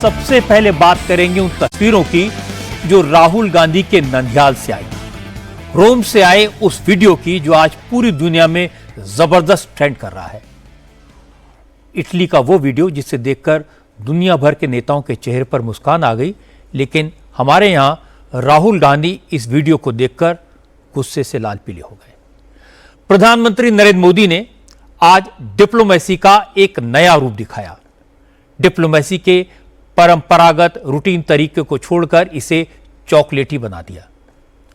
सबसे पहले बात करेंगे उन तस्वीरों की जो राहुल गांधी के नंदियाल से आई, रोम से आए उस वीडियो की जो आज पूरी दुनिया में जबरदस्त ट्रेंड कर रहा है। इटली का वो वीडियो जिसे देखकर दुनिया भर के नेताओं के चेहरे पर मुस्कान आ गई, लेकिन हमारे यहां राहुल गांधी इस वीडियो को देखकर गुस्से से लाल पीले हो गए। प्रधानमंत्री नरेंद्र मोदी ने आज डिप्लोमेसी का एक नया रूप दिखाया। डिप्लोमेसी के परंपरागत रूटीन तरीके को छोड़कर इसे चॉकलेटी बना दिया।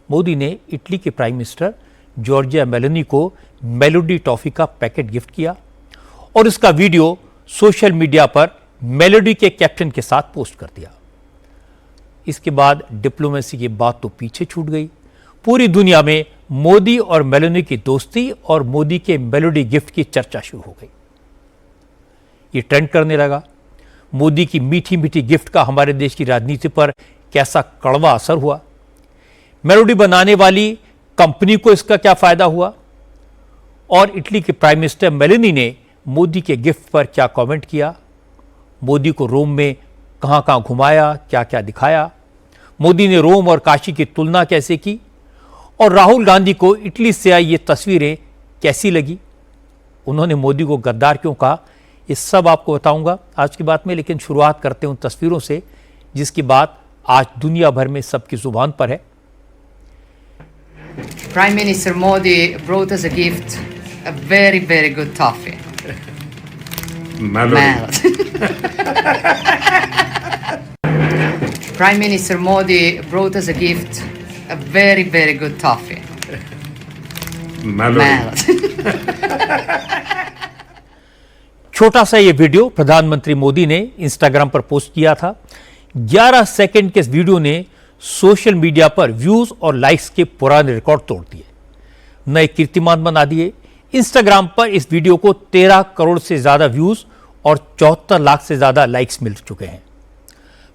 मोदी ने इटली के प्राइम मिनिस्टर जॉर्जिया मेलोनी को मेलोडी टॉफी का पैकेट गिफ्ट किया और इसका वीडियो सोशल मीडिया पर मेलोडी के कैप्शन के साथ पोस्ट कर दिया। इसके बाद डिप्लोमेसी की बात तो पीछे छूट गई। पूरी दुनिया में मोदी और मेलोनी की दोस्ती और मोदी के मेलोडी गिफ्ट की चर्चा शुरू हो गई। ये ट्रेंड करने लगा। मोदी की मीठी मीठी गिफ्ट का हमारे देश की राजनीति पर कैसा कड़वा असर हुआ, मेलोडी बनाने वाली कंपनी को इसका क्या फायदा हुआ, और इटली के प्राइम मिनिस्टर मेलोनी ने मोदी के गिफ्ट पर क्या कमेंट किया, मोदी को रोम में कहां कहां घुमाया, क्या क्या दिखाया, मोदी ने रोम और काशी की तुलना कैसे की, और राहुल गांधी को इटली से आई ये तस्वीरें कैसी लगी, उन्होंने मोदी को गद्दार क्यों कहा, ये सब आपको बताऊंगा आज की बात में। लेकिन शुरुआत करते हैं उन तस्वीरों से जिसकी बात आज दुनिया भर में सबकी जुबान पर है। Prime Minister Modi brought us a gift, a very, very good toffee. Melody. Prime Minister Modi brought us a gift, a very, very good toffee. Melody. छोटा सा ये वीडियो प्रधानमंत्री मोदी ने इंस्टाग्राम पर पोस्ट किया था। 11 सेकंड के इस वीडियो ने सोशल मीडिया पर व्यूज और लाइक्स के पुराने रिकॉर्ड तोड़ दिए, नए कीर्तिमान बना दिए। इंस्टाग्राम पर इस वीडियो को 13 करोड़ से ज्यादा व्यूज और 74 लाख से ज्यादा लाइक्स मिल चुके हैं।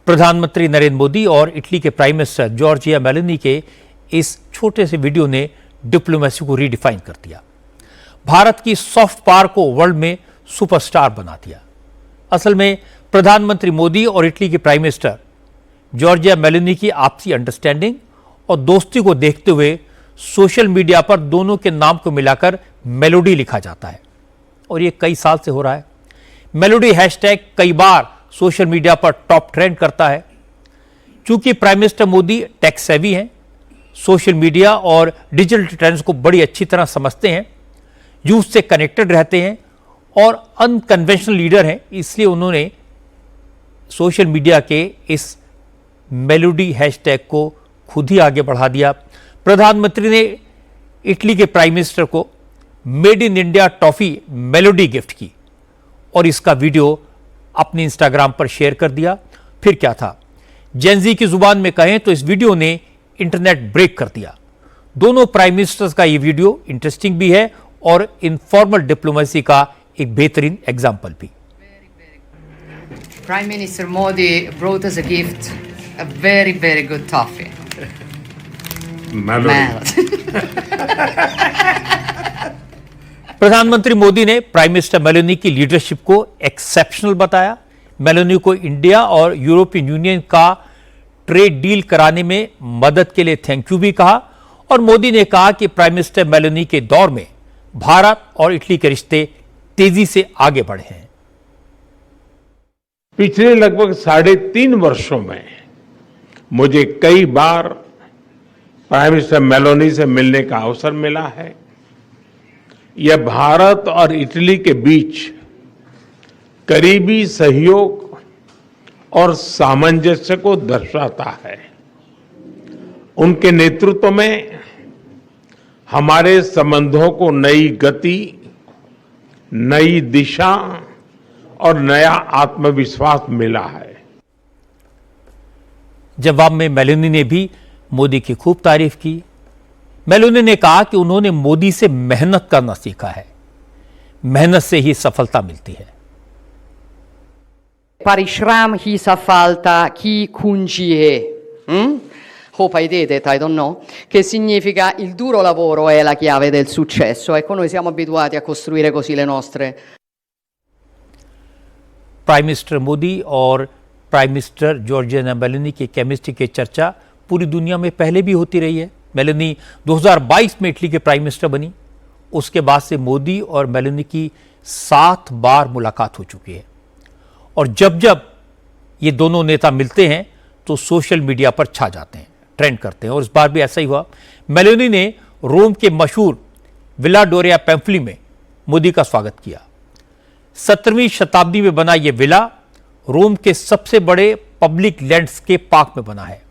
प्रधानमंत्री नरेंद्र मोदी और इटली के प्राइम मिनिस्टर जॉर्जिया मेलोनी के इस छोटे से वीडियो ने डिप्लोमेसी को रीडिफाइन कर दिया, भारत की सॉफ्ट पावर को वर्ल्ड में सुपरस्टार बना दिया। असल में प्रधानमंत्री मोदी और इटली के प्राइम मिनिस्टर जॉर्जिया मेलोनी की आपसी अंडरस्टैंडिंग और दोस्ती को देखते हुए सोशल मीडिया पर दोनों के नाम को मिलाकर मेलोडी लिखा जाता है और ये कई साल से हो रहा है। मेलोडी हैशटैग कई बार सोशल मीडिया पर टॉप ट्रेंड करता है। चूंकि prime minister Modi tech savvy हैं, सोशल मीडिया और डिजिटल ट्रेंड्स को बड़ी अच्छी तरह समझते हैं, यूथ से कनेक्टेड रहते हैं और अनकन्वेंशनल लीडर हैं, इसलिए उन्होंने सोशल मीडिया के इस मेलोडी हैशटैग को खुद ही आगे बढ़ा दिया। प्रधानमंत्री ने इटली के प्राइम मिनिस्टर को made in India toffee melody gift की और इसका वीडियो अपने इंस्टाग्राम पर शेयर कर दिया। फिर क्या था, जेनजी की जुबान में कहें तो इस वीडियो ने इंटरनेट ब्रेक कर दिया। दोनों प्राइम मिनिस्टर्स का यह वीडियो इंटरेस्टिंग भी है और इनफॉर्मल डिप्लोमेसी का एक बेहतरीन एग्जाम्पल भी। Prime Minister Modi brought us a gift, a very, very good toffee. Melody. प्रधानमंत्री मोदी ने प्राइम मिनिस्टर मेलोनी की लीडरशिप को एक्सेप्शनल बताया। मेलोनी को इंडिया और यूरोपियन यूनियन का ट्रेड डील कराने में मदद के लिए थैंक यू भी कहा और मोदी ने कहा कि प्राइम मिनिस्टर मेलोनी के दौर में भारत और इटली के रिश्ते तेजी से आगे बढ़े हैं। पिछले लगभग 3.5 वर्षों में मुझे कई बार प्राइम मिनिस्टर मेलोनी से मिलने का अवसर मिला है। यह भारत और इटली के बीच करीबी सहयोग और सामंजस्य को दर्शाता है। उनके नेतृत्व में हमारे संबंधों को नई गति, नई दिशा और नया आत्मविश्वास मिला है। जवाब में मेलोनी ने भी मोदी की खूब तारीफ की। मेलोनी ने कहा कि उन्होंने मोदी से मेहनत करना सीखा है, मेहनत से ही सफलता मिलती है। Parishram chi s'affalta, chi cungie. Hope I did it, I don't know, che significa il duro lavoro è la chiave del successo. Ecco, noi siamo abituati a costruire così le nostre prime minister Modi और prime minister Giorgia Meloni की chemistry की चर्चा पूरी दुनिया में पहले भी होती रही है। मेलोनी 2022 में इटली के प्राइम मिनिस्टर बनी। उसके बाद से मोदी और मेलोनी की 7 बार मुलाकात हो चुकी है और जब जब ये दोनों नेता मिलते हैं तो सोशल मीडिया पर छा जाते हैं, ट्रेंड करते हैं और इस बार भी ऐसा ही हुआ। मेलोनी ने रोम के मशहूर विला डोरिया पैम्फली में मोदी का स्वागत किया। 17वीं शताब्दी में बना यह विला रोम के सबसे बड़े पब्लिक लैंडस्केप पार्क में बना है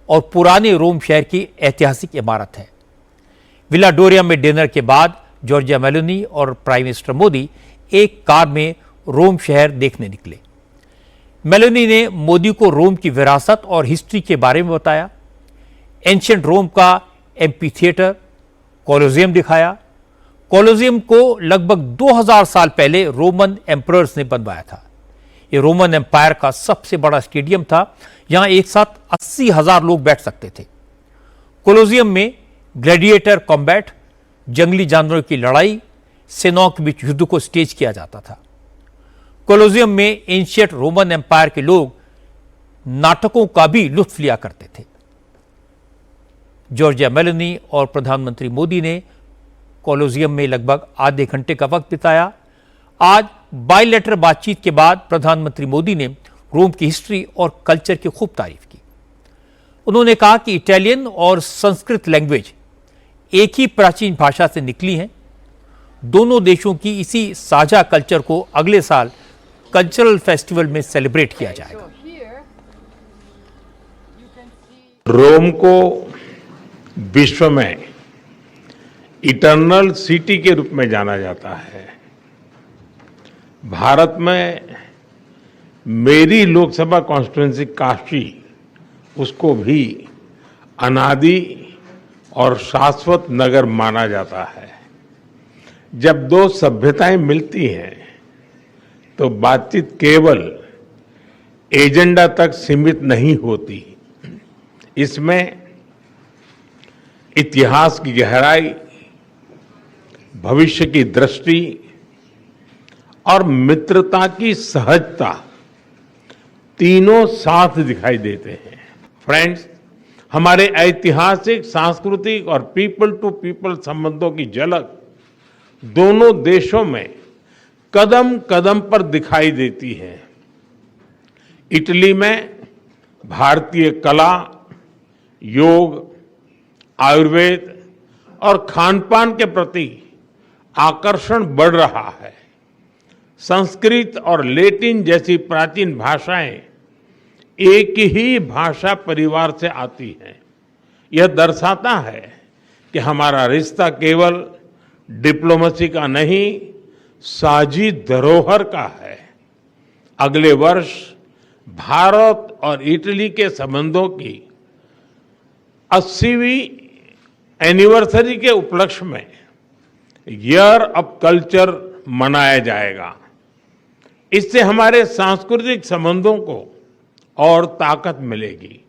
और पुराने रोम शहर की ऐतिहासिक इमारत है। विला डोरिया में डिनर के बाद जॉर्जिया मेलोनी और प्राइम मिनिस्टर मोदी एक कार में रोम शहर देखने निकले। मेलोनी ने मोदी को रोम की विरासत और हिस्ट्री के बारे में बताया। एंशिएंट रोम का एम्पी थिएटर, कोलोजियम दिखाया। कोलोजियम को लगभग 2000 साल पहले रोमन एम्परर्स ने बनवाया था। यह रोमन एम्पायर का सबसे बड़ा स्टेडियम था। यहां एक साथ 80,000 लोग बैठ सकते थे। कोलोजियम में ग्लैडिएटर कॉम्बैट, जंगली जानवरों की लड़ाई, सेनाओं के बीच युद्ध को स्टेज किया जाता था। कोलोजियम में एंशिएंट रोमन एम्पायर के लोग नाटकों का भी लुत्फ लिया करते थे। जॉर्जिया मेलोनी और प्रधानमंत्री मोदी ने कोलोजियम में लगभग आधे घंटे का वक्त बिताया। आज बायलैटरल बातचीत के बाद प्रधानमंत्री मोदी ने रोम की हिस्ट्री और कल्चर की खूब तारीफ की। उन्होंने कहा कि इटालियन और संस्कृत लैंग्वेज एक ही प्राचीन भाषा से निकली हैं। दोनों देशों की इसी साझा कल्चर को अगले साल कल्चरल फेस्टिवल में सेलिब्रेट किया जाएगा। रोम को विश्व में इटर्नल सिटी के रूप में जाना जाता है। भारत में मेरी लोकसभा कॉन्स्टिट्यूंसी काशी, उसको भी अनादि और शाश्वत नगर माना जाता है। जब दो सभ्यताएं मिलती हैं तो बातचीत केवल एजेंडा तक सीमित नहीं होती। इसमें इतिहास की गहराई, भविष्य की दृष्टि और मित्रता की सहजता तीनों साथ दिखाई देते हैं। फ्रेंड्स, हमारे ऐतिहासिक, सांस्कृतिक और पीपल टू पीपल संबंधों की झलक दोनों देशों में कदम कदम पर दिखाई देती है। इटली में भारतीय कला, योग, आयुर्वेद और खानपान के प्रति आकर्षण बढ़ रहा है। संस्कृत और लैटिन जैसी प्राचीन भाषाएं एक ही भाषा परिवार से आती हैं। यह दर्शाता है कि हमारा रिश्ता केवल डिप्लोमेसी का नहीं, साझी धरोहर का है। अगले वर्ष भारत और इटली के संबंधों की 80वीं एनिवर्सरी के उपलक्ष्य में ईयर ऑफ कल्चर मनाया जाएगा। इससे हमारे सांस्कृतिक संबंधों को और ताकत मिलेगी।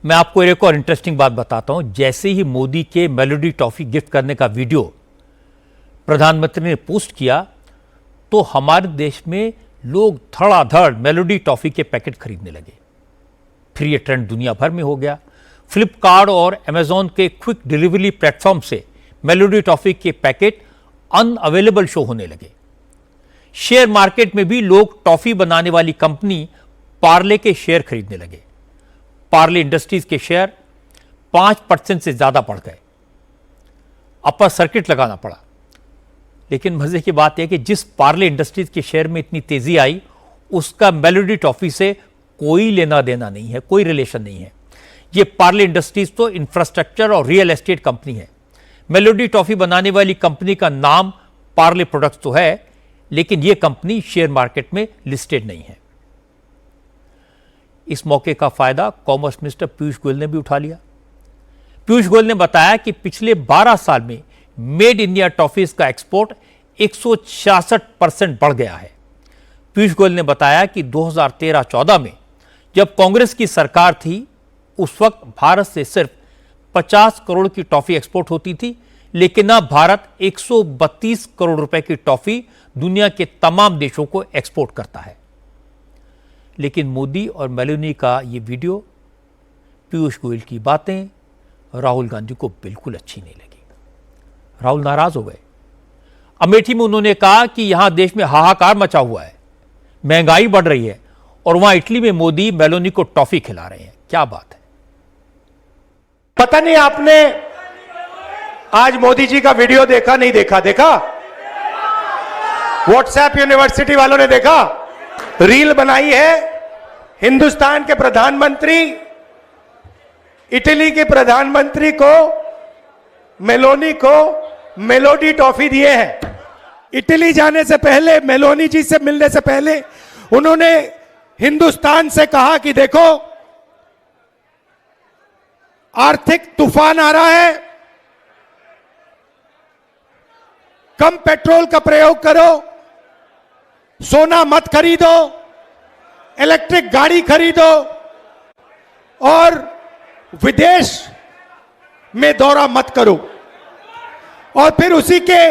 मैं आपको एक और इंटरेस्टिंग बात बताता हूं। जैसे ही मोदी के मेलोडी टॉफी गिफ्ट करने का वीडियो प्रधानमंत्री ने पोस्ट किया तो हमारे देश में लोग धड़ाधड़ मेलोडी टॉफी के पैकेट खरीदने लगे। फिर यह ट्रेंड दुनिया भर में हो गया। फ्लिपकार्ट और अमेजॉन के क्विक डिलीवरी प्लेटफॉर्म से मेलोडी टॉफी के पैकेट अनअवेलेबल शो होने लगे। शेयर मार्केट में भी लोग टॉफी बनाने वाली कंपनी पार्ले के शेयर खरीदने लगे। पार्ले इंडस्ट्रीज के शेयर 5% से ज्यादा बढ़ गए। अपर सर्किट लगाना पड़ा। लेकिन मजे की बात यह कि जिस पार्ले इंडस्ट्रीज के शेयर में इतनी तेजी आई, उसका मेलोडी टॉफी से कोई लेना देना नहीं है, कोई रिलेशन नहीं है। ये पार्ले इंडस्ट्रीज तो इंफ्रास्ट्रक्चर और रियल एस्टेट कंपनी है। मेलोडी टॉफी बनाने वाली कंपनी का नाम पार्ले प्रोडक्ट्स तो है, लेकिन यह कंपनी शेयर मार्केट में लिस्टेड नहीं है। इस मौके का फायदा कॉमर्स मिनिस्टर पीयूष गोयल ने भी उठा लिया। पीयूष गोयल ने बताया कि पिछले 12 साल में मेड इंडिया टॉफीज का एक्सपोर्ट 166% बढ़ गया है। पीयूष गोयल ने बताया कि 2013-14 में जब कांग्रेस की सरकार थी, उस वक्त भारत से सिर्फ 50 करोड़ की टॉफी एक्सपोर्ट होती थी, लेकिन अब भारत 132 करोड़ रुपए की टॉफी दुनिया के तमाम देशों को एक्सपोर्ट करता है। लेकिन मोदी और मेलोनी का ये वीडियो, पीयूष गोयल की बातें राहुल गांधी को बिल्कुल अच्छी नहीं लगी। राहुल नाराज हो गए। अमेठी में उन्होंने कहा कि यहां देश में हाहाकार मचा हुआ है, महंगाई बढ़ रही है, और वहां इटली में मोदी मेलोनी को टॉफी खिला रहे हैं। क्या बात है। पता नहीं आपने आज मोदी जी का वीडियो देखा नहीं देखा? देखा? व्हाट्सएप यूनिवर्सिटी वालों ने देखा? रील बनाई है, हिंदुस्तान के प्रधानमंत्री इटली के प्रधानमंत्री को, मेलोनी को मेलोडी टॉफी दिए हैं। इटली जाने से पहले, मेलोनी जी से मिलने से पहले उन्होंने हिंदुस्तान से कहा कि देखो आर्थिक तूफान आ रहा है, कम पेट्रोल का प्रयोग करो, सोना मत खरीदो, इलेक्ट्रिक गाड़ी खरीदो और विदेश में दौरा मत करो। और फिर उसी के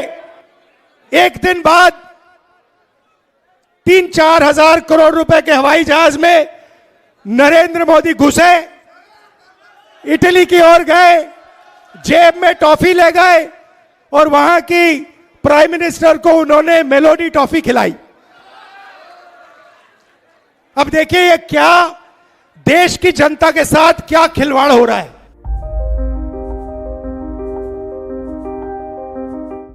एक दिन बाद 3-4 हजार करोड़ रुपए के हवाई जहाज में नरेंद्र मोदी घुसे, इटली की ओर गए, जेब में टॉफी ले गए और वहां की प्राइम मिनिस्टर को उन्होंने मेलोडी टॉफी खिलाई। अब देखिए ये क्या देश की जनता के साथ क्या खिलवाड़ हो रहा है।